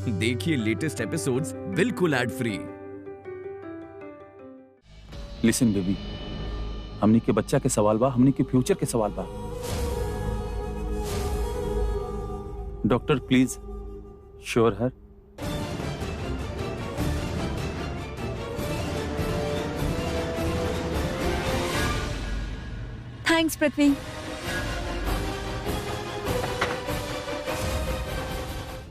देखिए latest episodes बिल्कुल ad free. लिसन baby, हमनी के बच्चा के सवाल बा, हमनी के फ्यूचर के सवाल बा। Doctor please sure her. Thanks Prithvi.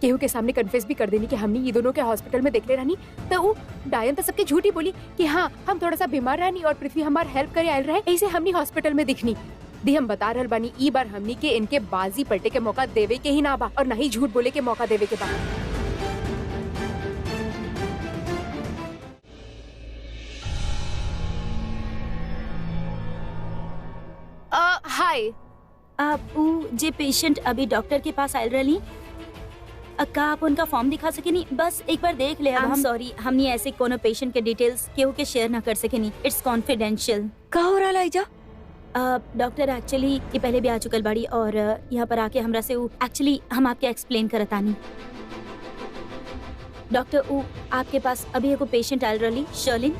केहू के सामने कन्फेस भी कर देनी कि हमने ये दोनों के हॉस्पिटल में देख ले रहनी, तो वो डायन तो सबके झूठी बोली कि हाँ हम थोड़ा सा बीमार रहनी और पृथ्वी हमार हेल्प करे आयल रहे, ऐसे हमनी हॉस्पिटल में दिखनी दी। हम बता रहल बानी ई बार हमनी के इनके बाजी पलटे के मौका देवे के ही ना बा और नहीं झूठ बोले के मौका देवे के बा। हाय, आप जे पेशेंट अभी डॉक्टर के पास आयल रही, का आप उनका फॉर्म दिखा सकेनी? बस एक बार देख ले। हम सॉरी, हमनी ऐसे कोनो पेशेंट के डिटेल्स केहू के शेयर ना कर सकेनी, इट्स कॉन्फिडेंशियल। का हो रहा लाइजा? डॉक्टर एक्चुअली ये पहले भी आ चुकल बाड़ी और यहाँ पर आके हमरा से एक्चुअली हम आपके एक्सप्लेन करतानी। डॉक्टर आपके पास अभी एगो पेशेंट आयल रही शर्लिन,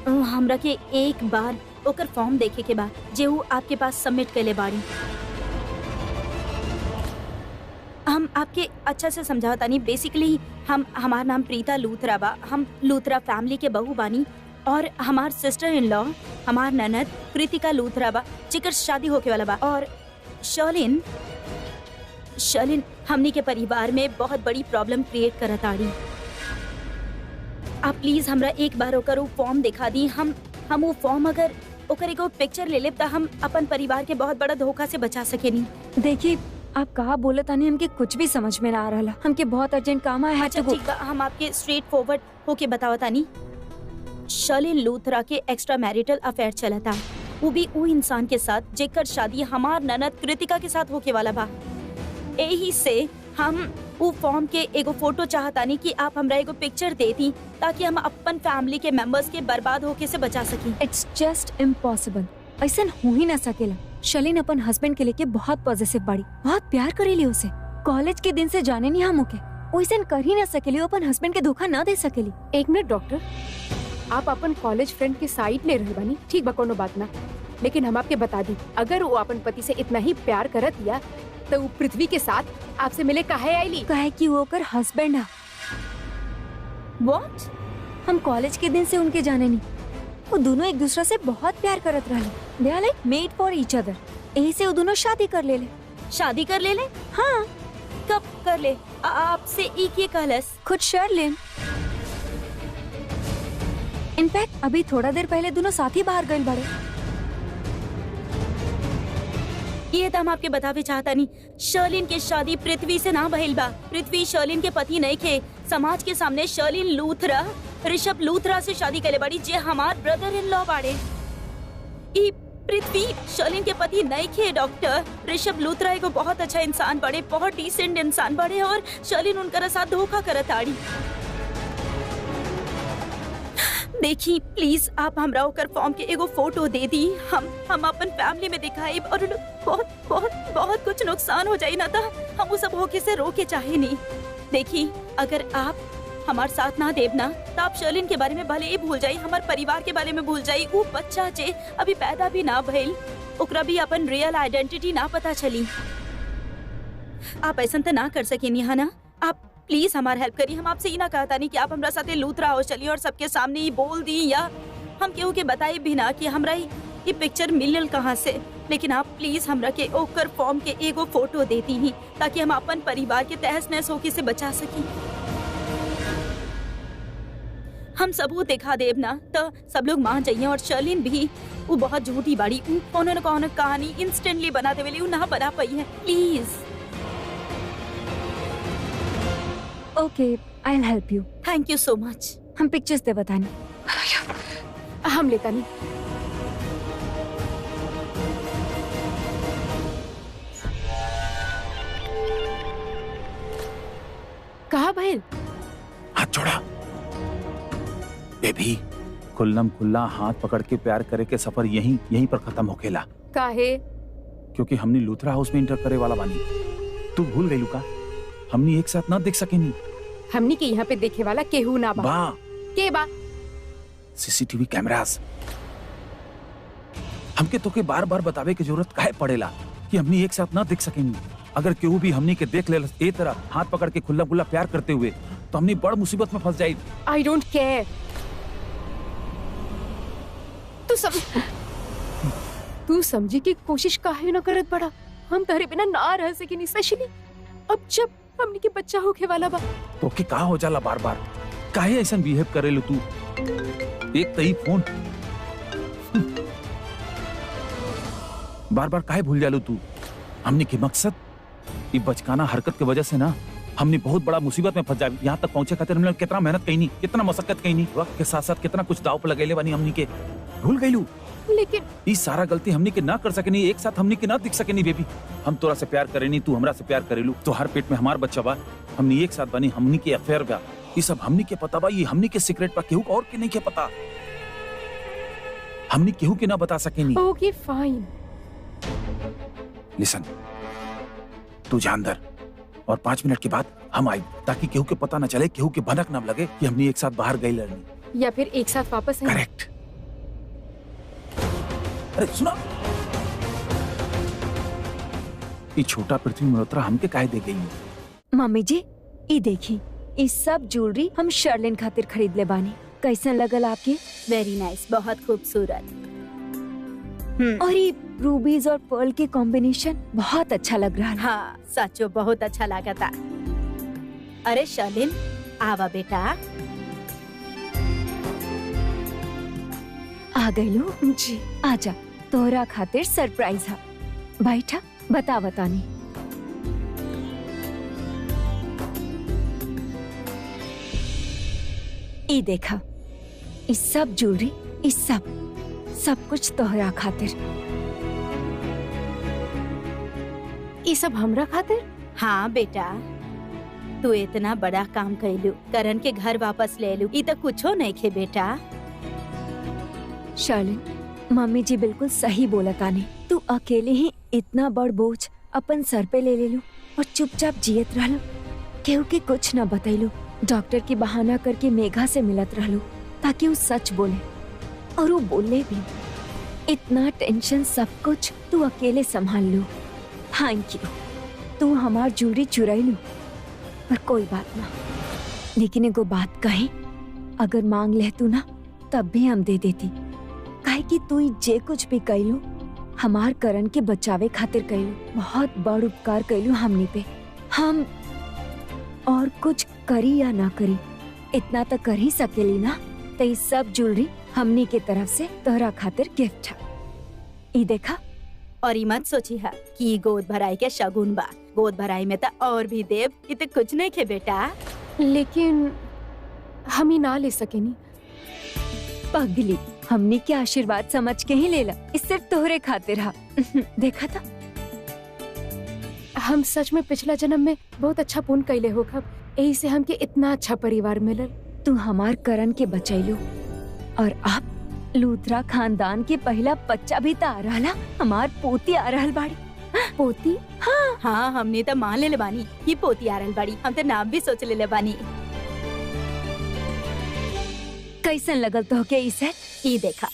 हमरा के एक बार ओकर फॉर्म देखे के बाद जे आपके पास सबमिट कैले बाड़ी। हम आपके अच्छा से समझावतानी। बेसिकली हमार नाम प्रीता लूथरा बा, हम लूथरा फैमिली के बहू बानी और हमार सिस्टर इन लॉ हमार ननद कृतिका लूथरा बा जेकर शादी होके वाला बा। और शर्लिन हमनी के परिवार में बहुत बड़ी प्रॉब्लम क्रिएट करत आड़ी। आप प्लीज हमरा एक बार ओकर वो फॉर्म दिखा दी। हम वो फॉर्म अगर ओकर एगो पिक्चर ले लेब त हम अपन परिवार के बहुत बड़ा धोखा से बचा सकेनी। देखिए आप कहा बोले तानी, हमके कुछ भी समझ में ना आ रहा। हमके बहुत अर्जेंट काम है। अच्छा ठीक बा, हम आपके स्ट्रेट फॉरवर्ड होके बताओ तानी। शर्लिन लूथरा के एक्स्ट्रा मैरिटल अफेयर चला था, वो भी वो इंसान के साथ जेकर शादी हमार ननद कृतिका के साथ होके वाला बा। यही से हम वो फॉर्म के एगो फोटो चाहतानी कि आप हमरा एगो पिक्चर दे दी ताकि हम अपन फैमिली के मेंबर्स के बर्बाद होके से बचा सकी। इट्स जस्ट इम्पॉसिबल, ऐसा हो ही ना सकेला। शर्लिन अपन हस्बैंड के लेके बहुत पॉजिटिव बाड़ी, बहुत प्यार करेली उसे। कॉलेज के दिन से जाने नहीं हम ओके, वैसे कर ही ना सकेली, अपन हस्बैंड के धोखा ना दे सकेली। एक मिनट डॉक्टर, आप अपन कॉलेज फ्रेंड की साइड ले रहे बानी, ठीक बा कोनो बात ना, लेकिन हम आपके बता दी अगर वो अपन पति से इतना ही प्यार करत या तो वो पृथ्वी के साथ आपसे मिले काहे आईली? काहे कि वो ओकर हस्बैंड है। व्हाट? हम कॉलेज के दिन से उनके जाने नहीं, वो दोनों एक दूसरे से बहुत प्यार करत रहले। They are like made for each other. यही से वो दोनों शादी कर ले। शादी कर ले? हाँ। कब कर ले? आपसे एक ये कहलस खुद शर्लिन। इनफैक्ट अभी थोड़ा देर पहले दोनों साथ ही बाहर गए बड़े। ये तो हम आपके बतावे चाहता नहीं। शर्लिन के शादी पृथ्वी से ना भइल बा। पृथ्वी शर्लिन के पति नहीं खे। समाज के सामने शर्लिन लूथरा ऋषभ लूथरा से शादी करे बड़ी जे हमार ब्रदर इन लॉ बाड़े। ई पृथ्वी शर्लिन के पति नहीं खे। डॉक्टर ऋषभ लूथरा एगो बहुत अच्छा इंसान बड़े, बहुत डिसेंट इंसान बड़े और शर्लिन उनकर साथ धोखा करत आड़ी। देखी प्लीज आप हमरा ओकर फॉर्म के एगो फोटो दे दी, हम अपन फैमिली में दिखाई और बहुत बहुत बहुत कुछ नुकसान हो जाई ना था। हम वो सब होके से रोके चाहे नहीं। देखी अगर आप हमार साथ ना देव ना तो आप शर्लिन के बारे में भले ही भूल जाई, हमार परिवार के बारे में भूल जाई। वो बच्चा जे अभी पैदा भी ना भइल, ओकरा भी अपन रियल आइडेंटिटी ना पता चली। आप ऐसा तो ना कर सकेनी है ना? आप प्लीज हमार हेल्प करिए। हम आपसे ही ना कहता नहीं कि आप हमरा साथे लूथरा हो चलिए और सबके सामने ही बोल दी या हम केहू के बताई भी ना कि हमरा ये पिक्चर मिलल कहाँ से। लेकिन आप प्लीज हमरा के ओकर फॉर्म के एगो फोटो देती ही ताकि हम अपन परिवार के तहस नहस होके से बचा सकी। हम सबूत दिखा देव ना तो सब लोग मान जाइए। और शर्लिन भी वो बहुत झूठी बाड़ी, कौन न कौन कहानी इंस्टेंटली बना देवेली, वो ना बना पाई है। Please. Okay, I will help you. Thank you so much. हम पिक्चर्स दे बतानी, हम लेता नहीं। कहा भाई? हाथ छोड़ा बेबी। खुल्लम खुल्ला हाथ पकड़ के प्यार करे के सफर यहीं पर खत्म होकेला। काहे? क्योंकि हमने लूथरा हाउस में इंटर करे वाला बानी। तू भूल गई लुका, हमने एक साथ ना देख सके नहीं। हमनी के यहाँ पे देखे वाला केहू ना बा। बा के बा? CCTV cameras. हमके तो के बार बार बतावे की जरूरत काहे पड़ेला कि हमनी एक साथ ना दिख सकेनी। अगर केहू भी हमनी के देख ले ए तरह हाथ पकड़ के खुला खुला प्यार करते हुए तो हमनी बड़ मुसीबत में फंस जाई। I don't care. तू समझी की कोशिश काहे न करत बड़ा। हम तारे बिना ना रह सकेनी, स्पेशली अब जब हमनी के बच्चा होके वाला बा। तो के का हो जाला बार बार काहे ऐसा बिहेव करेलू तू। एक तई फोन बार बार काहे भूल जालू तू। हमनी के मकसद ये बचकाना हरकत की वजह से ना हमने बहुत बड़ा मुसीबत में फंस जाए। यहाँ तक पहुंचे खातिर हमने कितना मेहनत कईनी, कितना मशक्कत कईनी, वक्त के साथ साथ कितना कुछ दाव पे लगेले बानी हमनी के। भूल गईलू। लेकिन ये सारा गलती हमनी के ना कर सकेनी, एक साथ हमनी के ना दिख सकेनी। बेबी हम तोरा से प्यार करेनी, तू हमरा से प्यार करेलू। तो हर पेट में हमार बच्चा बा, हमनी एक साथ बनी, हमनी के अफेयर बा। ये सब हमनी के पता बा, ये हमनी के सीक्रेट बा, केहू और के नहीं के पता। हमनी केहू के ना बता सकेनी। ओके फाइन। लिसन, तू जा अंदर और 5 मिनट के बाद हम आई, ताकि केहू के पता न चले, केहू के भनक न लगे कि हमनी एक साथ बाहर गई लड़नी या फिर एक साथ वापस आए। करेक्ट। अरे सुना, ये छोटा पृथ्वी मल्होत्रा हमके काहे दे गई। मम्मी जी ई देखी, ई सब ज्वेलरी हम शर्लिन खातिर खरीद ले बानी। कैसन लगल आपके? वेरी नाइस, बहुत खूबसूरत। और ये रूबीज और पर्ल के कॉम्बिनेशन बहुत अच्छा लग रहा है। हाँ सचो बहुत अच्छा लगा था। अरे शर्लिन आवा बेटा। आ गई लो जी। आजा, तोहरा खातिर सरप्राइज है। बैठा, बता बतानी। ई देखा, इस सब ज्वेलरी, इस सब कुछ तोहरा खातिर। ये सब हमरा खातिर? हाँ बेटा, तू इतना बड़ा काम करेलू, करण के घर वापस ले लू, ई तो कुछो नहीं खे बेटा। शर्लिन, मम्मी जी बिल्कुल सही बोला तानी। तू अकेले ही इतना बड़ बोझ अपन सर पे ले लू और चुपचाप जियत रहलू, केहू के कुछ न बतैलू। डॉक्टर की बहाना करके मेघा से मिलत रहलू ताकि वो सच बोले, और वो बोले भी। इतना टेंशन सब कुछ तू अकेले संभाल लू। Thank you. तू हमार ज्वेलरी चुराइलू, पर कोई बात ना। लेकिन एगो बात कही, अगर मांग ले तू ना तब भी हम दे देती। काहे कि तू जे कुछ भी कैलू हमार करण के बचावे खातिर कैलू। बहुत बड़ उपकार कैलू हमनी पे। हम और कुछ करी या ना करी, इतना तो कर ही सकेली ना। तो ये सब ज्वेलरी हमनी के तरफ से तोहरा खातिर गिफ्ट है। ई देखा। और ई मत सोची है कि गोद भराई के शगुन बा। गोद भराई में तो और भी देव, ई तो कुछ नहीं खे बेटा। लेकिन हम ही ना ले सकेनी। पगली, हमनी के आशीर्वाद समझ के ही लेला। इस सिर्फ तोहरे खातिर हा। देखा था। हम सच में पिछला जन्म में बहुत अच्छा पुण्य कैले हो खब, यही से हमके इतना अच्छा परिवार मिलल। तू हमार करण के बचैलू, और अब लूथरा खानदान के पहला बच्चा भी तो आ रहा। हमार पोती आ रहल बाड़ी। पोती? हाँ हमने तो मान ले बानी ये पोती आ रहल बाड़ी। हम तो नाम भी सोच ले बानी। कैसन लगल तो के इसे? ई देखा,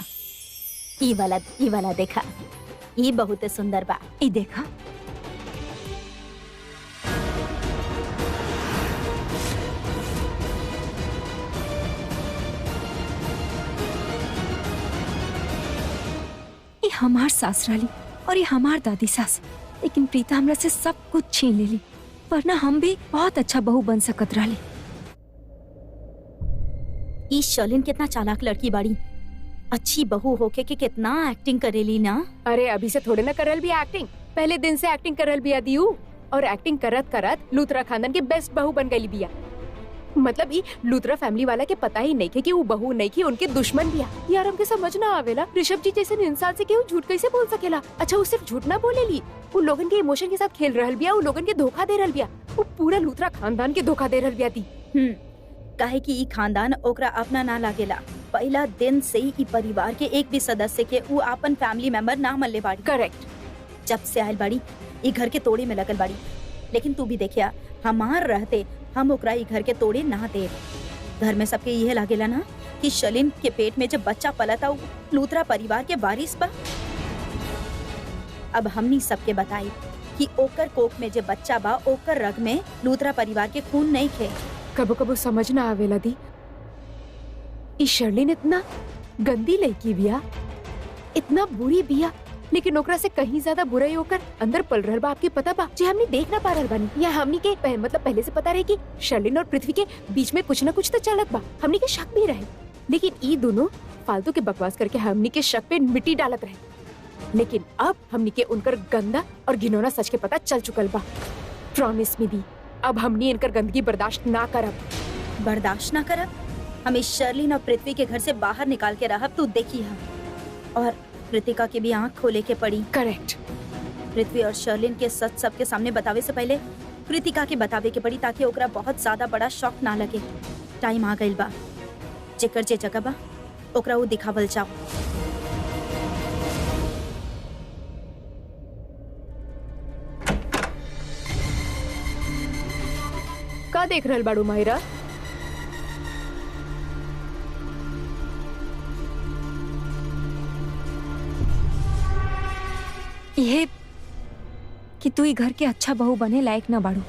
ई वाला देखा, ई बहुत सुंदर बा। ई देखा। ये हमार सासराली और ये हमार दादी सास। लेकिन प्रीता हमरा से सब कुछ छीन लेली, वरना हम भी बहुत अच्छा बहू बन सकत रहली। ई शर्लिन कितना चालाक लड़की बाड़ी। अच्छी बहू होके के कितना एक्टिंग करेली ना। अरे अभी से थोड़े ना करल भी एक्टिंग, पहले दिन से एक्टिंग करल बिया दियू। और एक्टिंग करत करत लूथरा खानदान के बेस्ट बहू बन गई बिया। मतलब ई लूथरा फैमिली वाला के पता ही नहीं कि वो बहू नहीं की उनके दुश्मन बिया। यार हमके समझ ना आवेला, ऋषभ जी जैसे इंसान से केहू झूठ कैसे बोल सकेला। अच्छा वो सिर्फ झूठ ना बोलेली, वो लोगन के इमोशन के साथ खेल रहल बिया, वो लोगन के धोखा दे रहल बिया। वो पूरा लूथरा खानदान के धोखा दे रहल बिया दी। काहे कि ई खानदान ओकरा अपना ना लागेला। पहला दिन से ही ई परिवार के एक भी सदस्य के वो अपन फैमिली मेंबर ना मल्ले बाड़ी। करेक्ट। जब से आयल बाड़ी ई घर के तोड़े में लगल बाड़ी। लेकिन तू भी देखिया, हमार रहते हम ओकरा ई घर के तोड़े ना दे। घर में सबके यह लागेला ना कि शलिन के पेट में जब बच्चा पलता लूथरा परिवार के वारिस बा। अब हमनी सबके बताई कि ओकर कोख में जो बच्चा बा ओकर रग में लूथरा परिवार के खून नहीं खे। कबो कबो समझ ना आवेला दी, ई शर्लिन इतना गंदी लड़की बिया, इतना बुरी बिया, लेकिन ओकरा से कहीं ज्यादा बुरा ही होकर अंदर पल रहल बा। आपके पता बा जे हमनी देख ना पा रहल बानी, या हमनी के मतलब पहले से पता रहे कि शर्लिन और पृथ्वी के बीच में कुछ ना कुछ तो चलत बा। हमनी के शक भी रहे, लेकिन ई दोनों फालतू के बकवास करके हमनी के शक पे मिट्टी डालत रहे। लेकिन अब हमनी के उनकर गंदा और घिनौना सच के पता चल चुकल बा। प्रॉमिस मी दी, अब हमनी इनकर गंदगी बर्दाश्त ना करब। बर्दाश्त ना करब? हमें शर्लिन और पृथ्वी के घर से बाहर निकाल के रहब, तू देखी है। और कृतिका की भी आंख खोले के पड़ी। करेक्ट। पृथ्वी और शर्लिन के सच सबके सामने बतावे से पहले कृतिका के बतावे के पड़ी, ताकि ओकरा बहुत ज्यादा बड़ा शॉक ना लगे। टाइम आ गइल बा, जेकर जे जगह बा ओकरा वो दिखावल जाओ। का देख रहल बाड़ू माहिरा? ये कि तू ही घर के अच्छा बहू बने लायक ना बाड़ू।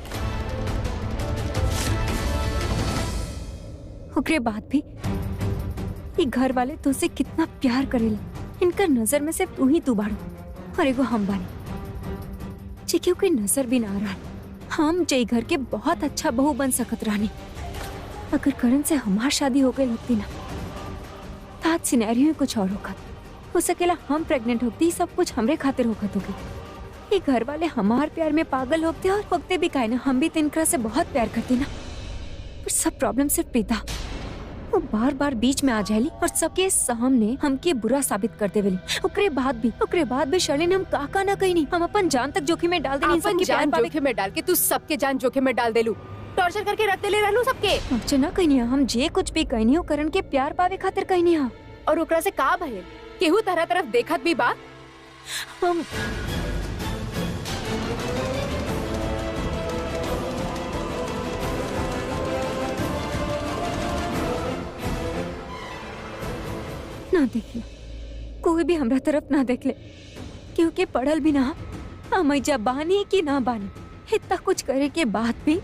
ओकरे बाद भी ये घर वाले तुझसे कितना प्यार करेला। इनका नजर में सिर्फ तू ही तू बाड़ू और एगो हम बानी जे केहू के नजर भी ना आ रहा। हम जे घर के बहुत अच्छा बहू बन सकत रहनी। अगर करण से हमार शादी हो गई होती ना, तो आज सिनेरियो में कुछ और होगा। हो सकेला हम प्रेग्नेंट होती, सब कुछ हमरे खातिर होगत होगी। ये घर वाले हमार प्यार में पागल होते और होते भी काहे ना। हम भी तिनकरा से बहुत प्यार करते ना, पर सब प्रॉब्लम सिर्फ प्रीता। वो बार बार बीच में आ जाएली और सबके सामने हमके बुरा साबित कर देवेली। ओकरे बाद भी शर्लिन हम काका ना कहीं नहीं, हम अपन जान तक जोखिम में डाल देनी। अपन सबके जान प्यार जोखिम में डाल के तू सबके जान जोखिम में डाल देलू, टॉर्चर करके रख देले रहलू सबके। अच्छा ना कहीं नहीं, हम जे कुछ भी कहीं नहीं हो करण के प्यार पावे खातिर कहीं नहीं। हाँ और ओकरा से का भइल? केहू तरह तरफ देखत भी बा। हम ना देख ले, कोई भी हमरा तरफ ना देख ले, क्योंकि पढ़ल भी ना हम ऐजा बानी कि ना बानी। इतना कुछ करे के बाद भी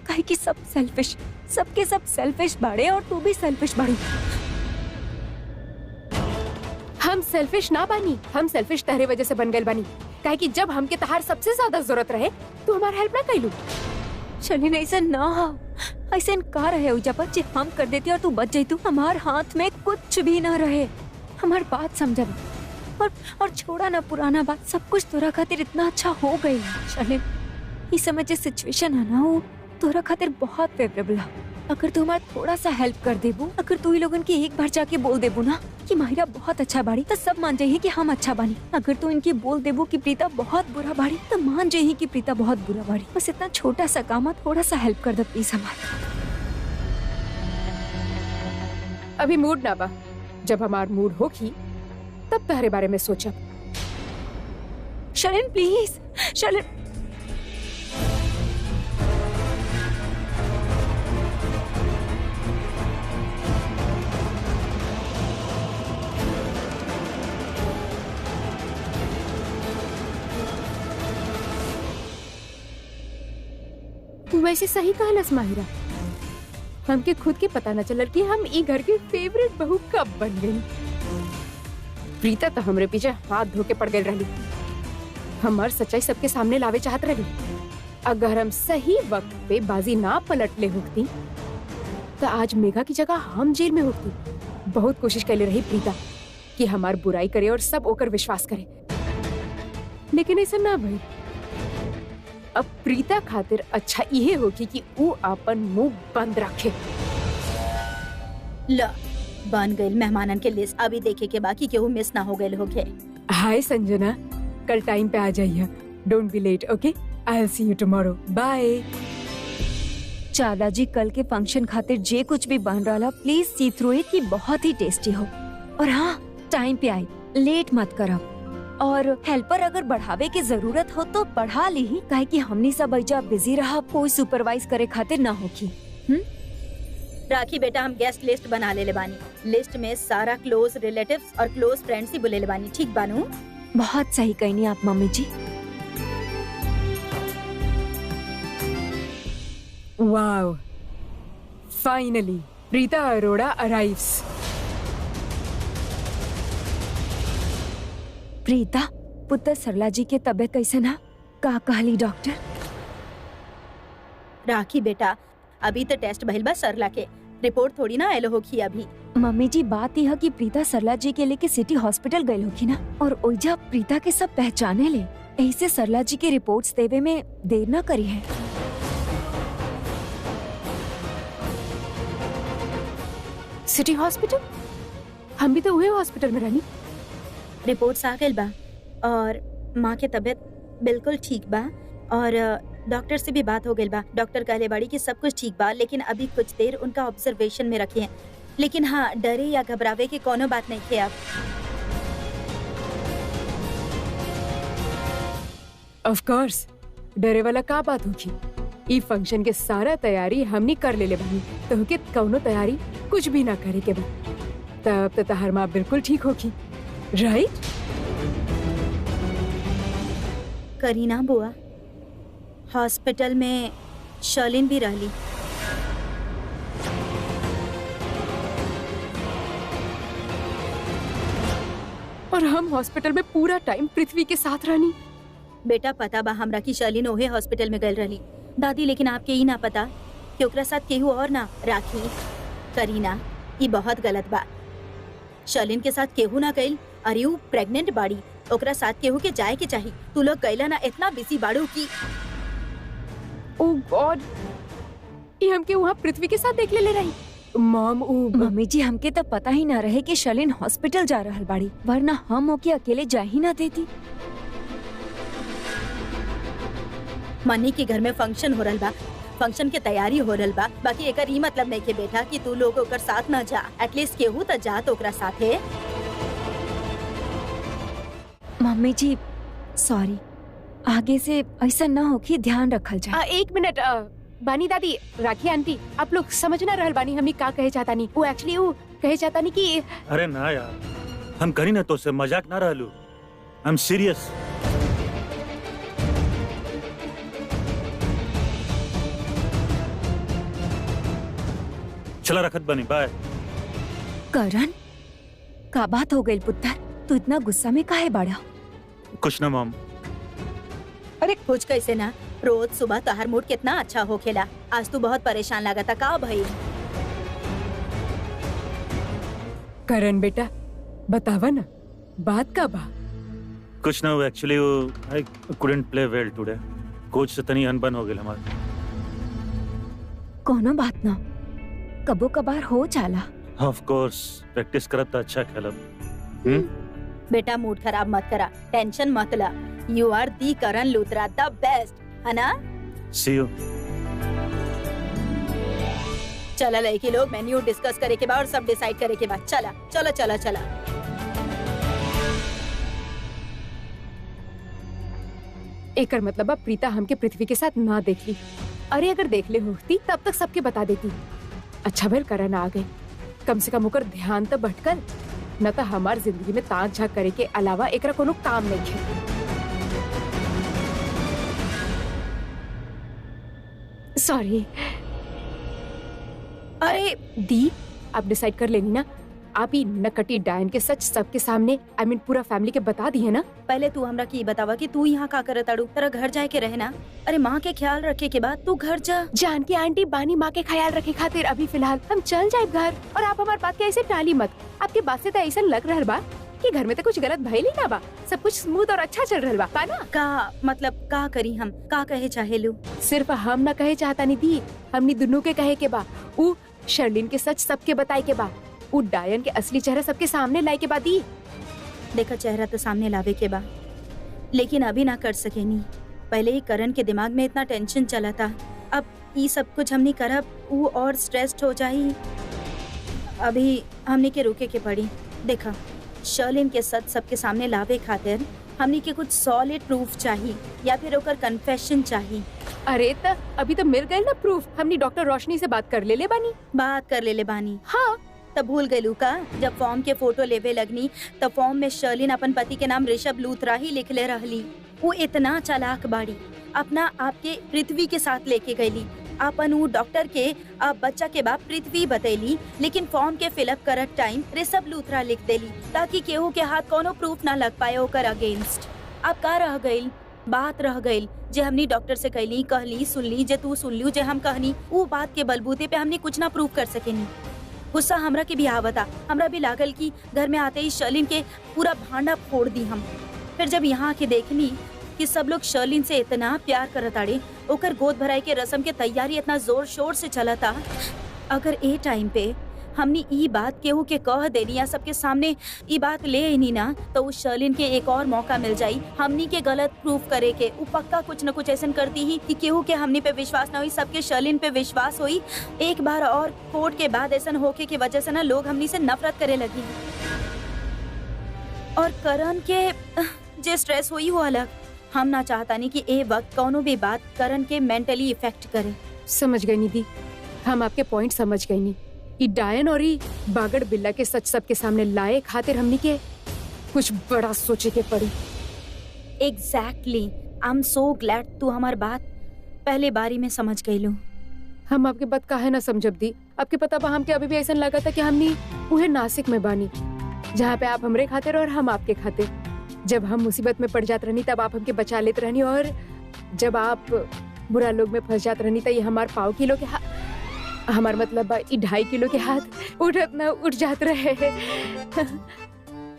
कहे कि सब सेल्फिश, सबके सब सेल्फिश बाड़े और तू भी सेल्फिश बाड़ी। हम सेल्फिश ना बानी, हम सेल्फिश तहरे वजह से बन गए बानी। काहे कि जब हमके तहार सबसे ज्यादा जरूरत रहे तो हमार हेल्प ना कैलू। शर्लिन ऐसा ना हो, ऐसा का रहे हो जब जे हम कर देती और तू बच जाती। हमार हाथ में कुछ भी ना रहे। हमार बात समझ और छोड़ा ना पुराना बात। सब कुछ तोरा खातिर इतना अच्छा हो गई शर्लिन। इस समय जो सिचुएशन है ना वो तोरा खातिर बहुत फेवरेबल है। अगर तू हमारा थोड़ा सा हेल्प कर देबू, अगर तू ही लोगन की एक बार जाके बोल देबू ना कि माहिरा बहुत अच्छा बाड़ी, तो सब मान जाइए कि हम अच्छा बानी। अगर तू इनकी बोल देबू कि प्रीता बहुत बुरा बाड़ी, तो मान जाइए कि प्रीता बहुत बुरा बाड़ी। बस इतना छोटा सा काम है, थोड़ा सा हेल्प कर दे प्लीज हमारा। अभी मूड ना बा, जब हमार मूड होगी तब तहरे बारे में सोचब। शर्लिन प्लीज, शर्लिन वैसे सही कहलस माहिरा, हमके खुद के पता न चलल कि हम ई घर की फेवरेट बहू कब बन गई। प्रीता तो हमरे पीछे हाथ धो के पड़ गई रही। हमार सच्चाई सबके सामने लावे चाहत रही। अगर हम सही वक्त पे बाजी ना पलट ले होती तो आज मेघा की जगह हम जेल में होती। बहुत कोशिश कर ले रही प्रीता कि हमार बुराई करे और सब ओकर विश्वास करे, लेकिन ऐसा ना भई। अब प्रीता खातिर अच्छा यही होगी कि वो अपन मुंह बंद रखे। ल बन गई मेहमानन के लिस्ट। अभी देखे के बाकी केहू मिस ना हो गए होगे। हाय संजना, कल टाइम पे आ जाइए। Don't be late, okay? I will see you tomorrow. Bye. चाला जी कल के फंक्शन खातिर जे कुछ भी बन रहा प्लीज सी थ्रू इट कि बहुत ही टेस्टी हो। और हाँ टाइम पे आई, लेट मत करो। और हेल्पर अगर बढ़ावे की जरूरत हो तो बढ़ा ली, काहे कि हमनी सब ऐजा बिजी रहा, कोई सुपरवाइज करे खातिर ना होगी। राखी बेटा, हम गेस्ट लिस्ट बना ले बानी। लिस्ट में सारा क्लोज रिलेटिव्स और क्लोज फ्रेंड्स ही बुले ले बानी, ठीक बानू? बहुत सही कहनी आप मम्मी जी। Wow, finally Preeta Arora arrives. Preeta, पुत्र सरला जी के तबीयत कैसे ना? का कहली डॉक्टर? राखी बेटा, अभी तो टेस्ट भइल बा सरला के, रिपोर्ट थोड़ी ना आयल होखी अभी। मम्मी जी, बात यह कि प्रीता सरला जी के लेके सिटी हॉस्पिटल गई होगी ना, और ओइजा प्रीता के सब पहचाने ले, ऐसे सरला जी के रिपोर्ट्स देवे में देर ना करी है। City hospital? हम भी तो हुए हॉस्पिटल में रानी। रिपोर्ट्स आ गइल बा और माँ के तबीयत बिल्कुल ठीक बा, और डॉक्टर से भी बात हो गई बा। डॉक्टर कहले बाड़ी कि सब कुछ ठीक बा, लेकिन अभी कुछ देर उनका ऑब्जर्वेशन में रखे हैं। लेकिन हाँ, डरे या घबरावे की कोनो बात नहीं है। आप ऑफ कोर्स, डरे वाला का बात होगी। ई फंक्शन के सारा तैयारी हमनी कर ले बानी, तो के कौनो तैयारी कुछ भी ना करे के बा, तब तो तहार माँ बिल्कुल ठीक होगी, राइट? करीना बुआ, हॉस्पिटल में शर्लिन भी रहली। और हम हॉस्पिटल में पूरा टाइम पृथ्वी के साथ रहनी। बेटा, पता बा हमरा की शर्लिन ओहे हॉस्पिटल में गई रहली दादी, लेकिन आपके ही ना पता कि ओकरा साथ केहू और ना। राखी, करीना, ये बहुत गलत बा। शर्लिन के साथ केहू ना गई। अरे वो प्रेग्नेंट बाड़ी, ओकरा साथ केहू के जाए के चाहिए। तू लोग गईला ना, इतना बिजी बाड़ू की। ओह गॉड, ये हमके वहाँ पृथ्वी के साथ देख ले रही। मॉम, मम्मी जी, हमके तो पता ही ना रहे कि शर्लिन हॉस्पिटल जा रहल बाड़ी, वरना हम ओके अकेले जा ही ना देती। मनी के घर में फंक्शन हो रहल बा, फंक्शन के तैयारी हो रहल बा। बाकी एकर ई मतलब नहीं के बेटा कि तू लोग ओकर साथ ना जा। एटलीस्ट केहू तो जा, तो ओकरा साथ है। मम्मी जी सॉरी, आगे से ऐसा ना हो कि ध्यान रखल जाए। एक मिनट, बानी दादी, राखी आंटी, आप लोग समझ ना रहल बानी हमनी का कहे चाहता नहीं। वो एक्चुअली वो कहे चाहता नहीं कि अरे ना यार, हम करी ना तो से मजाक ना रहलू। I am serious. चला रखत बनी, बाय। करण, का बात हो गई पुत्र? तू इतना गुस्सा में काहे बाड़ा? कुछ ना मॉम। अरे कुछ कैसे ना, रोज सुबह तोहर मूड कितना अच्छा हो खेला। आज तू बहुत परेशान लगा था, का भाई? करण बेटा, बतावा ना, बात का बा? कुछ ना हुआ। Actually I couldn't play well today. Coach से तनी अनबन हो गई हमारे। कोनो बात ना, कबो कबार हो जाला। ऑफ कोर्स, प्रैक्टिस करब तो अच्छा खेलब। बेटा, मूड खराब मत करा, टेंशन मत ला। You are the Karan Luthra, the best, है ना? सी यू। चला लड़की लोग, मेन्यू डिस्कस करे के बाद और सब डिसाइड करे के बाद चला चला चला चला। एकर मतलब अब प्रीता हमके पृथ्वी के साथ ना देख ली। अरे अगर देख ले होती तब तक सबके बता देती। अच्छा भेल करण आ गए, कम से कम होकर ध्यान तो भटकल, न तो हमार जिंदगी में ताक झाक करे के अलावा एकरा कोनो काम नहीं है। सॉरी। अरे दी, आप डिसाइड कर लेनी ना। आप ही नकटी डायन के सच सबके सामने, आई मीन पूरा फैमिली के बता दिए ना। पहले तू हमरा की बतावा कि तू यहाँ का करत अड़ू? तेरा घर जाए के रहे ना। अरे माँ के ख्याल रखे के बाद तू घर जा। जानकी आंटी, बानी माँ के ख्याल रखे खातिर अभी फिलहाल हम चल जाए घर। और आप हमारी बात के ऐसे टाली मत। आपके बात से तो ऐसा लग रहा बा कि घर में तो कुछ गलत भइल ही ना बा, सब कुछ स्मूथ और अच्छा चल रहा बा ना? का मतलब का करी हम, का कहे चाहे लू? सिर्फ हम ना कहे चाहता नहीं थी, हमनी दोनों के कहे के बा। उ शर्लिन के सच सबके बताए के बा, उ डायन के असली चेहरा सबके सामने लाए के बाद। देखा, चेहरा तो सामने लावे के बा, लेकिन अभी ना कर सके नी। पहले ही करण के दिमाग में इतना टेंशन चला था, अब ये सब कुछ हमने करब वो और स्ट्रेस्ड हो जाई। अभी हमने के रोके के पड़ी। देखा, शर्लिन के सच सबके सामने लावे खातिर हमनी के कुछ सॉलिड प्रूफ चाहिए या फिर ओकर कन्फेशन चाहिए। अरे त अभी तो मिल गए ना प्रूफ। हमनी डॉक्टर रोशनी से बात कर ले बानी। बात कर ले बानी। हाँ तब भूल गई का जब फॉर्म के फोटो लेवे लगनी तब फॉर्म में शर्लिन अपन पति के नाम ऋषभ लूथरा ही लिख ले रहली। वो इतना चालाक बाड़ी, अपना आपके पृथ्वी के साथ लेके गईली। अपन वो डॉक्टर के अब बच्चा के बाप पृथ्वी बतैली, लेकिन फॉर्म के फिलअप करत टाइम ऋषभ लूथरा लिख देली ताकि केहू के हाथ कोनो प्रूफ ना लग पाए ओकर अगेंस्ट। अब का रह गईल? बात रह गईल जे हमनी डॉक्टर से कहली सुनली, जे तू सुनलू, जे हम कहनी, वो बात के बलबूते पे हमने कुछ ना प्रूफ कर सकेनी। गुस्सा हमरा के भी आवता। हमरा भी लागल कि घर में आते ही शर्लिन के पूरा भांडा फोड़ दी हम। फिर जब यहाँ के देखनी कि सब लोग शर्लिन से इतना प्यार करत आड़े, ओकर गोद भराई के रस्म के तैयारी इतना जोर शोर से चलता, अगर ए टाइम पे हमनी ई बात केहू के कह देनी या सबके सामने ई बात ले आईनी ना, तो उस शर्लिन के एक और मौका मिल जाई हमनी के गलत प्रूफ करे के। उ पक्का कुछ न कुछ ऐसा करती ही कि केहू के हमनी पे विश्वास ना हुई, सबके शर्लिन पे विश्वास हुई। एक बार और कोर्ट के बाद ऐसा होके की वजह से ना लोग हमनी से नफरत करे लगी। और करण के जे स्ट्रेस हुई वो अलग। हम ना चाहता नहीं कि ए वक्त कोनो भी बात करण के मेंटली इफेक्ट करे। समझ गई निधि, हम आपके पॉइंट समझ गई नी। ई डायन और ई बागड़ बिल्ला के सच सबके सामने लाए खातिर हमनी के कुछ बड़ा सोचे के पड़ी। Exactly, I am so glad तू हमार बात पहले बारी में समझ गईलू। हम आपके बात काहे ना समझब दी। आपके पता बा हमके अभी भी ऐसा लगा था कि हमनी उहे नासिक में बानी, जहाँ पे आप हमरे खातिर और हम आपके खातिर। जब हम मुसीबत में पड़ जात रहनी तब आप हमके बचा लेते रहनी, और जब आप बुरा लोग में फंस जात रहनी तो ये हमार पाव किलो के हमार मतलब 2.5 किलो के हाथ उठत ना उठ जात रहे।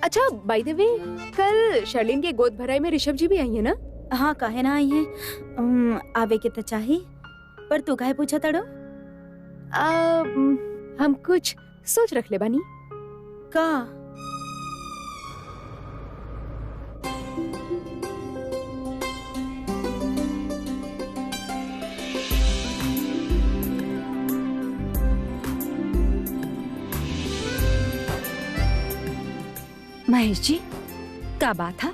अच्छा बाय द वे, कल शर्लिन के गोद भराई में ऋषभ जी भी आई है ना? हाँ, काहे ना आई है, आवे के तो चाहिए, पर तू काहे पूछा तड़ो? हम कुछ सोच रख ले बानी। का? महेश जी, का बात था?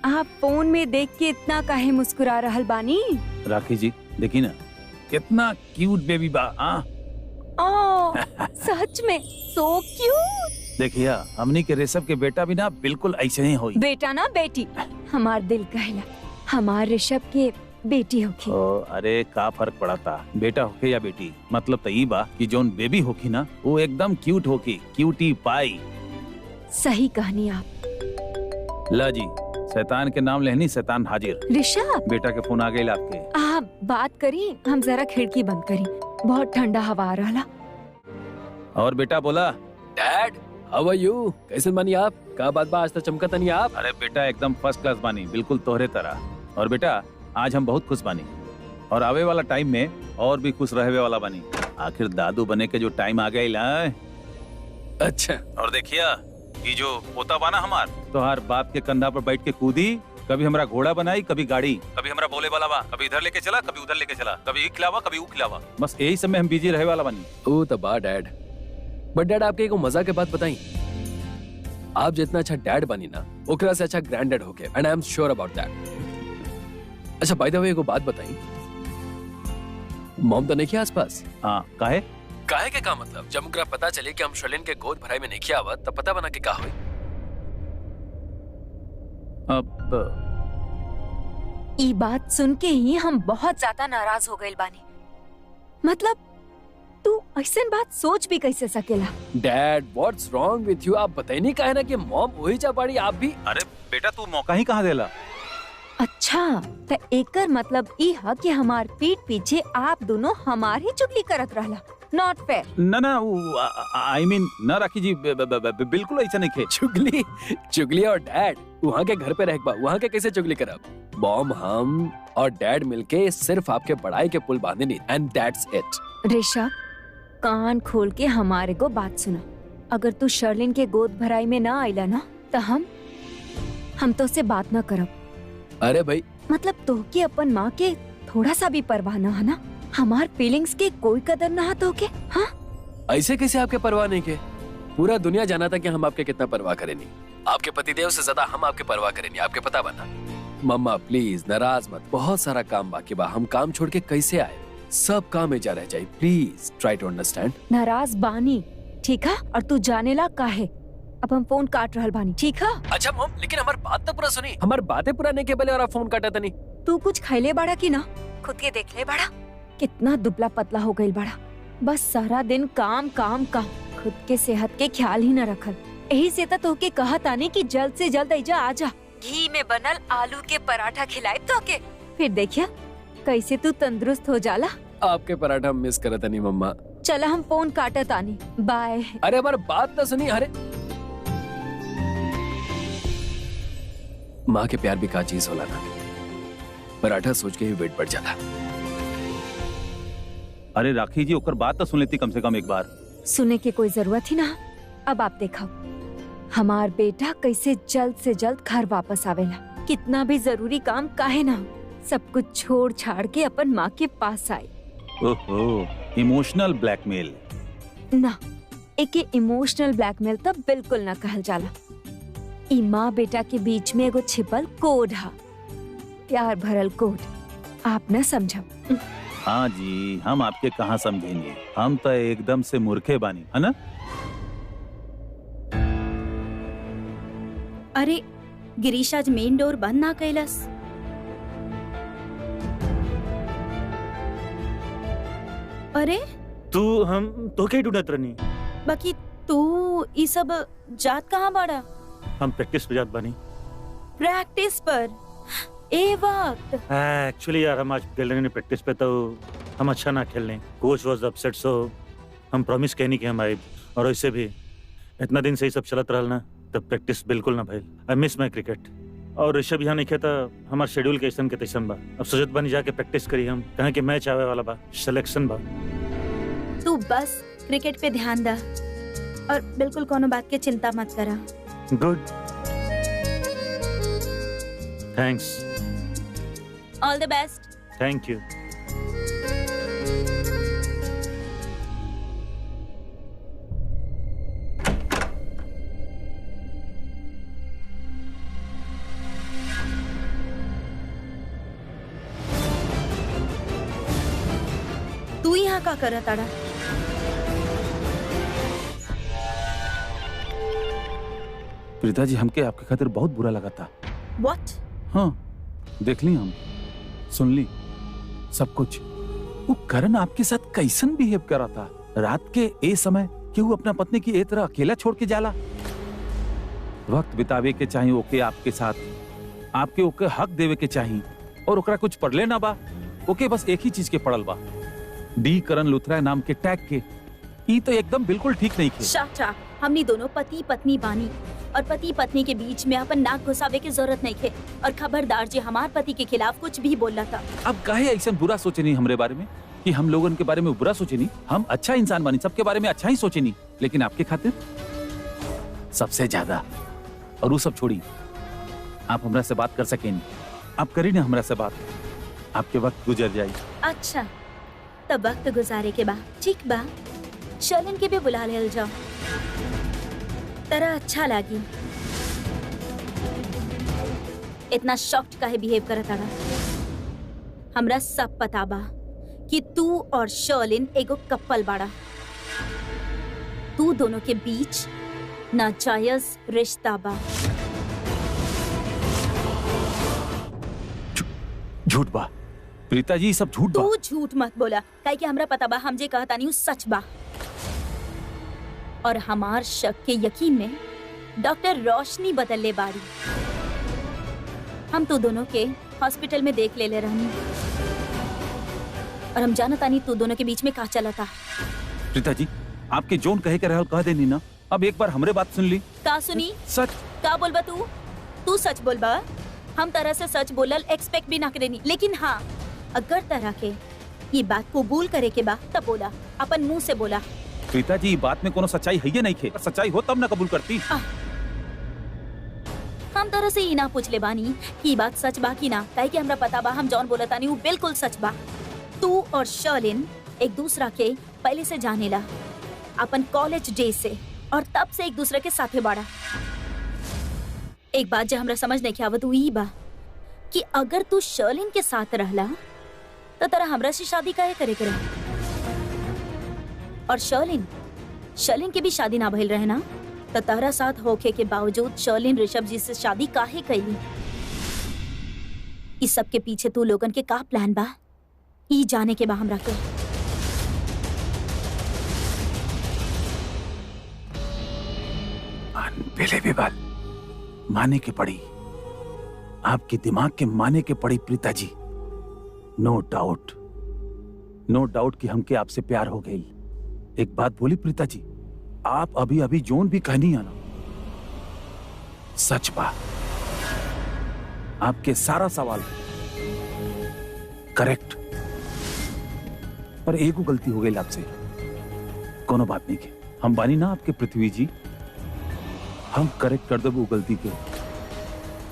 आप फोन में देख के इतना काहे मुस्कुरा रहल बानी? राखी जी देखी ना कितना क्यूट बेबी बा। ओह, सच में सो क्यूट। देखिए हमनी के ऋषभ के बेटा भी ना बिल्कुल ऐसे ही होई। बेटा ना बेटी, हमार दिल कहला हमार ऋषभ के बेटी होखी। अरे का फर्क पड़ता बेटा होके या बेटी, मतलब तो ई बा कि जोन बेबी होखी ना वो एकदम क्यूट होखी, क्यूटी पाई। सही कहानी आप। ला जी, शैतान के नाम लेनी शैतान हाजिर। ऋषभ, बेटा के फोन आ गई आपके। आप बात करी, हम जरा खिड़की बंद करी, बहुत ठंडा हवा आ रहा। और बेटा बोला, डैड हाउ आर यू? कैसे बानी आप? का बात बा, आज तो चमकता नहीं आप। अरे बेटा एकदम फर्स्ट क्लास बानी, बिल्कुल तोहरे तरह। और बेटा आज हम बहुत खुश बानी और आवे वाला टाइम में और भी खुश रहे वाला बानी। आखिर दादू बने के जो टाइम आ गया। अच्छा, और देखिया ये जो पोता बाना हमार, तो हर बाप के कंधा पर बैठ के कूदी, कभी हमरा घोड़ा बनाई, कभी गाड़ी, कभी हमरा बोले वाला बा, कभी इधर लेके चला, कभी उधर लेके चला, कभी ये खिलावा, कभी वो खिलावा। बस यही समय हम बिजी रहे वाला बनी। ओ तो बा डैड, बट डैड आपके एगो मजा के बात बताई, आप जितना अच्छा डैड बनी ना ओकरा से अच्छा ग्रैंड डैड होके, and I am sure about that. अच्छा बाय द वे एगो बात बताई, मॉम तो नहीं किया आसपास? हाँ काहे? काहे के का मतलब, जब ओकरा पता चले कि हम शर्लिन के गोद भराई में नहीं किया हुआ तब पता बना के का हुई? अब ई बात सुन के ही हम बहुत ज्यादा नाराज हो गए बानी। मतलब तू ऐसे बात सोच भी कैसे सकेला? Dad what's wrong with you? आप बताई नहीं काहे ना कि मॉम वही जा पाड़ी, आप भी। अरे बेटा तू मौका ही कहाँ देला? अच्छा तो एकर मतलब ई है कि हमार पीठ पीछे आप दोनों हमारी चुगली करत रहला। Not fair. ना आई मीन ना राखी जी, बिल्कुल ऐसा नहीं खे। चुगली चुगली और डैड वहाँ के घर पे रह बा, वहाँ के कैसे चुगली करब? मॉम हम और डैड मिलके सिर्फ आपके पढ़ाई के पुल बांधे नहीं, एंड दैट्स इट। ऋषभ कान खोल के हमारे को बात सुना, अगर तू शर्लिन के गोद भराई में ना आइला ना तो हम तो से बात ना करब। अरे भाई मतलब तो के अपन माँ के थोड़ा सा भी परवाह ना है ना? हमार फीलिंग्स के कोई कदर ना तो के? हाँ ऐसे कैसे आपके परवाह नहीं के? पूरा दुनिया जाना था कि हम आपके कितना परवाह करें नहीं। आपके पतिदेव से ज्यादा हम आपके परवाह करेंगे, आपके पता बना। मम्मा प्लीज नाराज मत, बहुत सारा काम बाकी बा, हम काम छोड़ के कैसे आए, सब काम एजा रह जाए, प्लीज ट्राई टू अंडरस्टैंड। नाराज बानी, ठीक है? और तू जाने ला काहे? अब हम फोन काट रहल बानी, ठीक है? अच्छा मम, लेकिन हमारी बात तो पूरा सुनी, हमारी बातें पूरा नहीं के बोले और आप फोन काटा तनी। तू कुछ खैले बाड़ा की ना? खुद के देख ले बाड़ा, कितना दुबला पतला हो गई बाड़ा। बस सारा दिन काम काम काम, खुद के सेहत के ख्याल ही न रखल। यही से तो के कहा ताने कि जल्द से जल्द ऐजा आ जा, घी में बनल आलू के पराठा खिलाए तो के, फिर देखिया कैसे तू तंदुरुस्त हो जाला। आपके पराठा मिस करत नहीं मम्मा। चला हम फोन काटत आनी, बाय। अरे हमारी बात तो सुनी। अरे माँ के प्यार भी का चीज होला ना, पराठा सोच के ही वेट बढ़ जाता। अरे राखी जी ओकर बात तो सुन लेती कम से कम एक बार। सुने की कोई जरूरत ही ना। अब आप देखो हमार बेटा कैसे जल्द से जल्द घर वापस आवेला, कितना भी जरूरी काम काहे ना हो, सब कुछ छोड़ छाड़ के अपन माँ के पास आए। ओहो, इमोशनल ब्लैकमेल ना, एके इमोशनल ब्लैकमेल तो बिल्कुल ना कहल जाला। ई माँ बेटा के बीच में एगो छिपल कोड हा, प्यार भरल कोड। आप न समझो। हाँ जी, हम आपके कहाँ समझेंगे, हम तो एकदम से मूर्खे बानी, है ना? अरे गिरीश आज मेन डोर बंद ना कैलस। अरे तू हम तो के ढूंढत रहनी। बाकी तू ई सब जात कहाँ बाड़ा? हम प्रैक्टिस पे जात बानी। प्रैक्टिस पर ए वक्त? एक्चुअली यार हम आज खेल रहे प्रैक्टिस पे, तो हम अच्छा ना खेलने। कोच वाज अपसेट, सो हम प्रॉमिस कहनी कि हम आए, और वैसे भी इतना दिन से ही सब चलत रहल ना, तब प्रैक्टिस बिल्कुल ना भइल। I miss my cricket. और ऋषभ यहाँ नहीं खेता, हमार शेड्यूल के ऐसन के तैसन बा। अब सोचत बानी जाके प्रैक्टिस करी हम, कहाँ के मैच आवे वाला बा, सिलेक्शन बा। तू बस क्रिकेट पे ध्यान दा और बिल्कुल कोनो बात के चिंता मत करा। Good, thanks. All the best. Thank you. तू यहाँ का करत ताड़ा? प्रीता जी, हमके आपके खातिर बहुत बुरा लगा था। What? हाँ, देख ली हम, सुन ली सब कुछ। वो करण आपके साथ कैसन बिहेव करा था रात के ए समय, कि वो अपना पत्नी की ए तरह अकेला छोड़ के जाला। वक्त बितावे के चाहिए ओके आपके साथ, आपके ओके हक देवे के चाहिए, और ओकरा कुछ पढ़ले ना बा, ओके बस एक ही चीज के पढ़ल बा, डी करण लुथरा नाम के टैग के। ई तो एकदम बिल्कुल ठीक नहीं खे। Shut up. हमनी दोनों पति पत्नी बानी, और पति पत्नी के बीच में अपन नाक घुसावे की जरूरत नहीं थे। और खबरदार जी, हमार पति के खिलाफ कुछ भी बोलना था। अब काहे ऐसा बुरा सोचे नहीं हमरे बारे में, कि हम लोगों के बारे में बुरा सोचे नहीं। हम अच्छा इंसान बनी, सबके बारे में अच्छा ही सोचे नहीं, लेकिन आपके खातिर सबसे ज्यादा। और वो सब छोड़ी, आप हमरा से बात कर सके नहीं, आप करी ना हमरा से बात, आपके वक्त गुजर जाए। अच्छा, तब वक्त गुजारे के बाद ठीक बा, शर्लिन के भी बुला ले जाओ, तरह अच्छा लगी। इतना शॉक्ड काहे बिहेव करत ताड़ा? हमरा सब पता बा कि तू और शर्लिन एगो कपल बाड़ा। तू दोनों के बीच नाजायज रिश्ता बा। झूठ बा प्रीता जी, सब झूठ बा। तू झूठ मत बोला, काहे कि हमरा पता बा हम जे कहता नहीं सच बा। और हमार शक के यकीन में डॉक्टर रोशनी बदलले बारी। हम तो दोनों के हॉस्पिटल में देख ले रहनी, और हम जानता नहीं तू दोनों के बीच में का चला था। प्रीता जी, आपके जोन कहे के रहल कह देनी ना, अब एक बार हमरे बात सुन ली। का सुनी? सच का बोलबा तू? तू सच बोलबा। हम तरह से सच बोलल एक्सपेक्ट भी ना करेनी, लेकिन हाँ, अगर तरह के ये बात कबूल करे के बा तब बोला, अपन मुंह से बोला। प्रीता जी, बात में कोनो सच्चाई है या नहीं खे? सच्चाई हो तब ना कबूल करती। हम तरह से ही ना पूछ ले बानी कि बात सच बा की ना, काहे कि हमरा पता बा हम जौन बोलता नहीं वो बिल्कुल सच बा। तू और शर्लिन एक दूसरा के पहले से जानेला, अपन कॉलेज डे से, और तब से एक दूसरे के साथे बाड़ा। एक बात जो हमरा समझ नहीं आवत उ ई बा कि अगर तू शर्लिन के साथ रहला तो तेरा हमरा से शादी काहे करे करे। और शर्लिन के भी शादी ना भइल रहे ना, तो तेरा साथ होके के बावजूद शर्लिन ऋषभ जी से शादी काहे कैली? इस सब के पीछे तू लोगन के का प्लान बा, ई जाने के बा हमरा के। अनबिलीवेबल, माने के पड़ी, आपके दिमाग के माने के पड़ी प्रीता जी। नो डाउट कि हमके आपसे प्यार हो गई। एक बात बोली प्रीता जी, आप अभी अभी जोन भी कहनी है ना, सच बा। आपके सारा सवाल करेक्ट, पर एगो गलती हो गई आपसे। कोनो बात नहीं के, हम बानी ना आपके पृथ्वी जी, हम करेक्ट कर दे वो गलती के।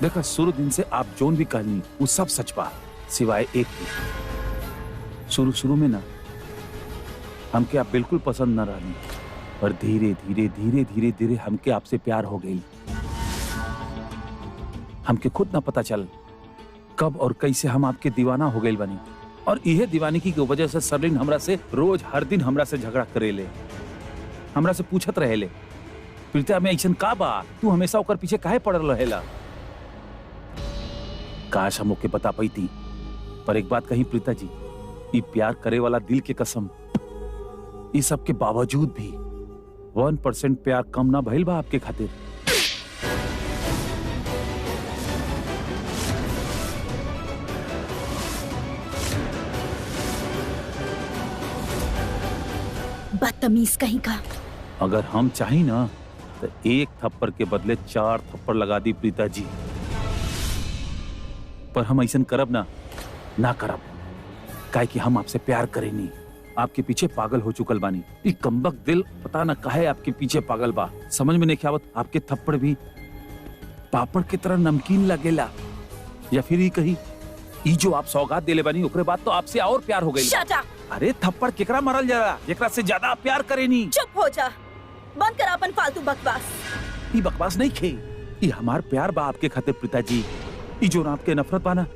देखा, शुरू दिन से आप जोन भी कहनी वो सब सच बा, सिवाय एक की। शुरू में ना हमके आप बिल्कुल पसंद न रहनी, पर धीरे हमके आपसे प्यार हो गई। हमके खुद ना पता चल कब और कैसे हम आपके दीवाना हो गई बनी। और यह दीवानगी की वजह से शर्लिन हमरा से रोज हर दिन हमरा से झगड़ा करेले, हमरा से पूछत रहेले, प्रीता में ऐसन का बा, तू हमेशा ओकर पीछे काहे पड़ल रहेला। काश हम ओके बता पाई, पर एक बात कही प्रीता जी, ये प्यार करे वाला दिल के कसम, इस सब के बावजूद भी 1% प्यार कम ना भइल बा आपके खातिर। बदतमीज कहीं का। अगर हम चाही ना तो एक थप्पड़ के बदले 4 थप्पड़ लगा दी प्रीता जी, पर हम ऐसा करब ना करब, काहे कि हम आपसे प्यार करेनी, आपके पीछे पागल हो चुकल बानी। ये कमबख्त दिल पता ना काहे आपके पीछे पागल बा, समझ में नहीं आवत। आपके थप्पड़ भी पापड़ की तरह नमकीन लगेला, या फिर ये कही ई जो आप सौगात देले बानी ओकरे बाद तो आपसे और प्यार हो गई। Shut up! अरे थप्पड़ केकरा मारल जाला, जेकरा से ज्यादा आप प्यार करेनी। चुप हो जा, बंद कर अपन फालतू बकवास। ये बकवास नहीं खे, ये हमार प्यार बा आपके खातिर प्रीता जी। ये जो आपके नफरत बा ना,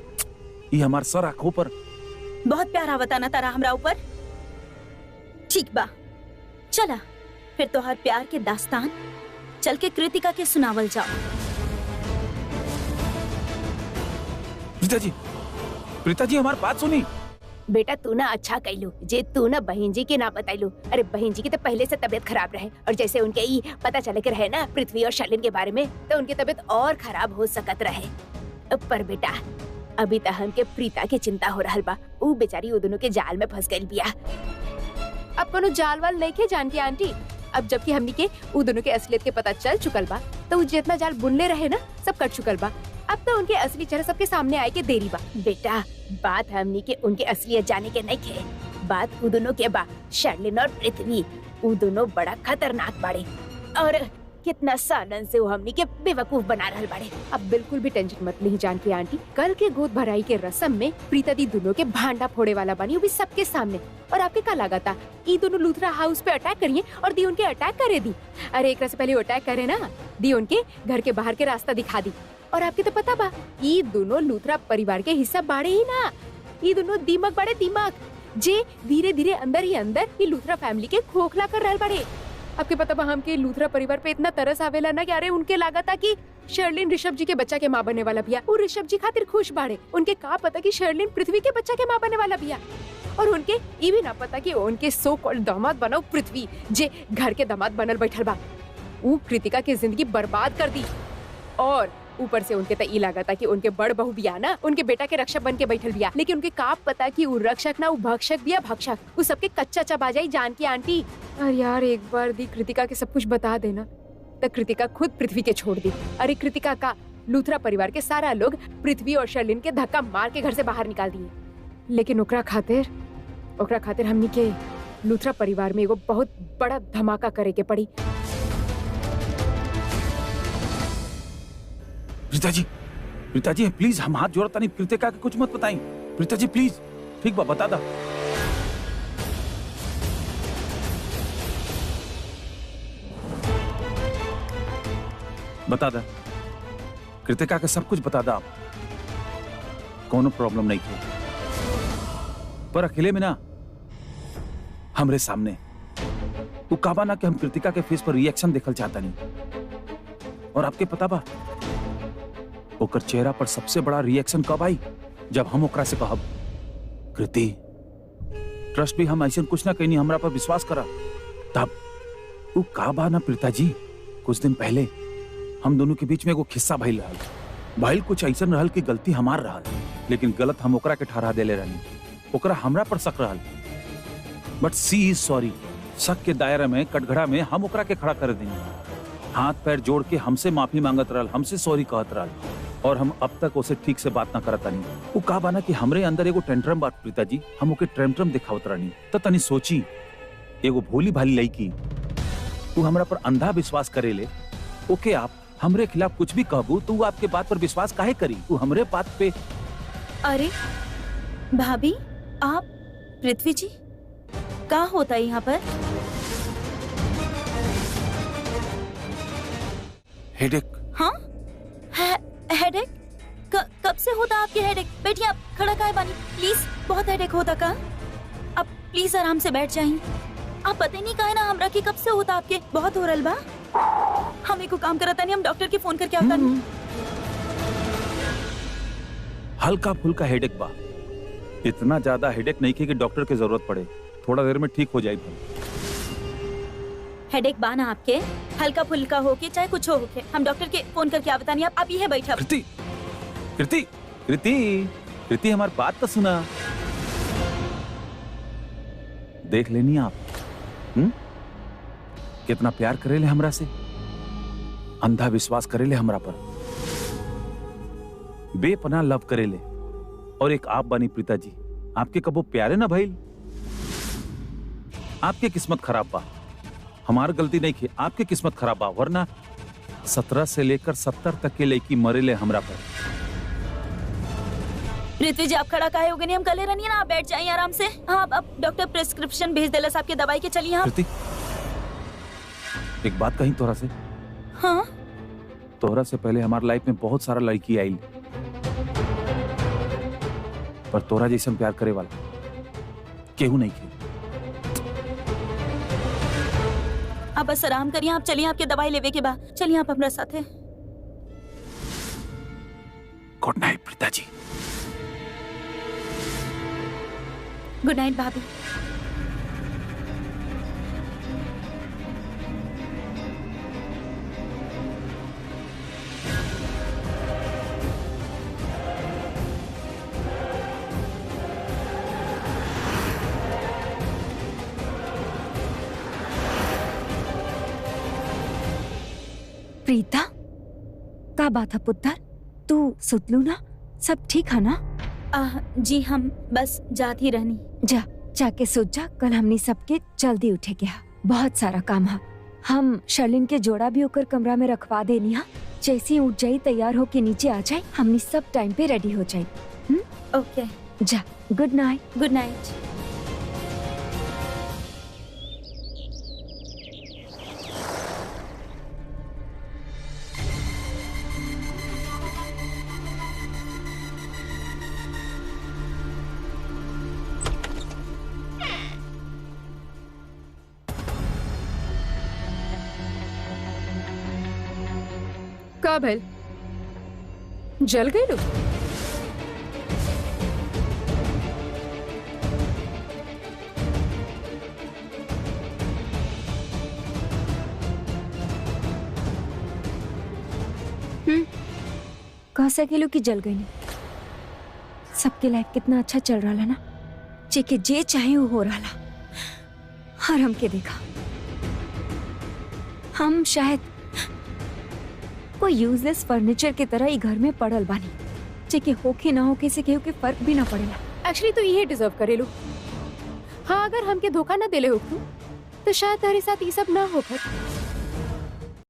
ये हमार सर आंखों पर। बहुत प्यार आवता ना तारा हमरा ऊपर। ठीक बा, चला फिर तो हर प्यार के दास्तान चल के कृतिका के सुनावल जाओ। प्रीता जी हमारी बात सुनी। बेटा तू ना अच्छा कैलू जे तू ना बहन जी के ना बताइलू। अरे बहन जी की तो पहले से तबीयत खराब रहे, और जैसे उनके ही पता चले के रहे ना पृथ्वी और शर्लिन के बारे में, तो उनकी तबीयत और खराब हो सकत रहे। पर बेटा अभी तक हमके प्रीता की चिंता हो रहल बा, ऊ बेचारी उ दोनों के जाल में फंस गई बिया। अब कोनो जाल वाल नहीं खे जानती आंटी, अब जबकि हमनी के उ दोनों के असलियत के पता चल चुकल बा, तो उ जितना जाल बुनले रहे ना सब कट चुकल बा। अब तो उनके असली चेहरा सबके सामने आए के देरी बा। बेटा बात हमनी के उनके असलियत जाने के नहीं खे, बात उ दोनों के बा। शर्लिन और पृथ्वी उ दोनों बड़ा खतरनाक बाड़े, और कितना सालन से वो हमनी के बेवकूफ बना रहल बाड़े। अब बिल्कुल भी टेंशन मत ली जानकी आंटी, कल के गोद भराई के रस्म में प्रीता दी दोनों के भांडा फोड़े वाला बनी, वो भी सबके सामने। और आपके क्या लगा था ये दोनों लूथरा हाउस पे अटैक करिए और दी उनके अटैक करे दी। अरे एक से पहले अटैक करे ना, दी उनके घर के बाहर के रास्ता दिखा दी। और आपके तो पता बा ये दोनों लूथरा परिवार के हिस्सा बाड़े ही ना, ये दोनों दिमाग बाड़े दिमाग, जे धीरे धीरे अंदर ही अंदर ये लूथरा फैमिली के खोखला कर रहल बाड़े। आपके पता बा हम के लूथरा परिवार पे इतना तरस आवेला ना कि अरे उनके लागत कि शर्लिन ऋषभ जी के बच्चा के माँ बनने वाला बिया। वो ऋषभ जी खातिर खुश बाड़े, उनके का पता कि शर्लिन पृथ्वी के बच्चा के माँ बनने वाला बिया। और उनके ये भी ना पता कि उनके सो कॉल्ड दामाद बनाओ पृथ्वी, जे घर के दामाद बनल बैठल बा, वो कृतिका की जिंदगी बर्बाद कर दी। और ऊपर से उनके तई लगा था कि उनके बड़ बहू बिया ना उनके बेटा के रक्षक बन के बैठल बिया, लेकिन उनके का पता कि वो रक्षक ना वो भक्षक बिया, भक्षक। वो सबके कच्चा चबा जाई जान की आंटी। अरे यार एक बार दी कृतिका के सब कुछ बता देना, तो कृतिका खुद पृथ्वी के छोड़ दी। अरे कृतिका का लूथरा परिवार के सारा लोग पृथ्वी और शर्लिन के धक्का मार के घर से बाहर निकाल दिए, लेकिन ओकरा खातिर हमनी के लूथरा परिवार में एगो बहुत बड़ा धमाका करे के पड़ी। प्रीता जी प्लीज, हम हाथ जोड़ता नहीं, कृतिका के कुछ मत बताई। प्रीता जी प्लीज, ठीक बा बता दा। कृतिका के सब कुछ बता दा आप, कोनो प्रॉब्लम नहीं थी, पर अकेले में ना हमरे सामने वो काबा ना कि हम कृतिका के फेस पर रिएक्शन देखल चाहता नहीं। और आपके पता बा ओकर चेहरा पर सबसे बड़ा रिएक्शन कब आई? जब हम ओकरा से कहब कृति ट्रस्ट भी हम ऐसा कुछ ना कहीं हमरा पर विश्वास करा, तब वो काबा ना प्रीता जी कुछ दिन पहले हम दोनों के बीच में एगो खिस्सा भइल रहल। भइल कुछ ऐसा रहल कि गलती हमार रहल, लेकिन गलत हम ओकरा के ठहरा देले रहनी। ओकरा हमरा पर शक रहल, बट सी इज सॉरी। शक के दायरे में कटघड़ा में हम ओकरा के खड़ा कर देनी, हाथ पैर जोड़ के हमसे माफी मांगत रहल, हमसे सॉरी कहत रहल, और हम अब तक उसे ठीक से बात ना करत नहीं। वो का बाना कि हमरे अंदर एगो टेंट्रम बात प्रीता जी, हम ओके टेंट्रम दिखावत रहनी। तो तनी सोची एगो भोली भाली लड़की तू हमरा पर अंधा विश्वास करेले, ओके आप हमरे खिलाफ कुछ भी कहबू तो वो आपके बात पर विश्वास काहे करी? तू हमरे बात पे। अरे भाभी, आप पृथ्वी जी क्या होता है यहाँ पर? हेडेक। हाँ, हेडेक? कब से होता आपके हेडेक? बैठिए, आप खड़ा काहे बानी? प्लीज, बहुत हेडेक होता का? आप प्लीज आराम से बैठ जाइए। आप पता नहीं काहे ना हमरा की कब से होता आपके? बहुत हो रहा बा। हम एको काम करता नहीं, हम डॉक्टर के फोन करके आता नहीं। हल्का फुल्का हेडेक बा, इतना ज्यादा हेडेक नहीं कि डॉक्टर की जरूरत पड़े, थोड़ा देर में ठीक हो जाएगी। हेडेक बा ना आपके? हल्का फुल्का हो के चाहे कुछ हो के, हम डॉक्टर के फोन करके आप बतानी। आप ये बैठा। कृति कृति कृति कृति हमारी बात तो सुना। देख लेनी आप कितना प्यार करेले हमरा से, अंधा विश्वास करेले हमरा पर, बेपनाह लव करेले। और एक आप बनी प्रीता जी, आपके कबो प्यारे ना भइल? आपके किस्मत खराब बा, हमार गलती नहीं की, आपके किस्मत खराब बा, वरना 17 से लेकर 70 तक के लड़की मरेले हमरा पर। पृथ्वी जी, आप खड़ा काहे हो गए? हम कले रहनी है ना, आप बैठ जाइए आराम से। हाँ, अब डॉक्टर प्रिस्क्रिप्शन भेज देलस आपके दवाई के, चलिए। हाँ, एक बात कही तोहरा से। हाँ? तोहरा से पहले हमारे लाइफ में बहुत सारा लड़की आई, पर तोहरा जैसा प्यार करे वाला केहू नहीं की। आप बस आराम करिए, आप चलिए, आपके दवाई लेवे के बाद चलिए आप हमारे साथ है। Good night Preeta ji. Good night भाभी। प्रीता, का बात है पुत्र? तू सुतलू ना? सब ठीक है ना? जी, हम बस जाती रहनी। जा, जाके सोच जा, कल हमनी सबके जल्दी उठे गया, बहुत सारा काम है। हम शर्लिन के जोड़ा भी होकर कमरा में रखवा देनी। हाँ, जैसे ही उठ जाई, तैयार होके नीचे आ जाए, हमनी सब टाइम पे रेडी हो जाए। ओके, जा, गुड नाइट। Good night. का भइल? जल गई लो? कह सकेलू कि जल गई नहीं। सबके लाइफ कितना अच्छा चल रहा ना, जेके जे चाहे वो हो रहा। और हमके देखा, हम शायद कोई यूजलेस फर्नीचर की तरह ही घर में पड़ल बानी, जेके होके ना होके से केहू के फर्क भी ना पड़ेला। एक्चुअली तो ये डिजर्व करेलू। हाँ, अगर हमके धोखा ना देले होकू तो शायद तेरे साथ ये सब ना होकर।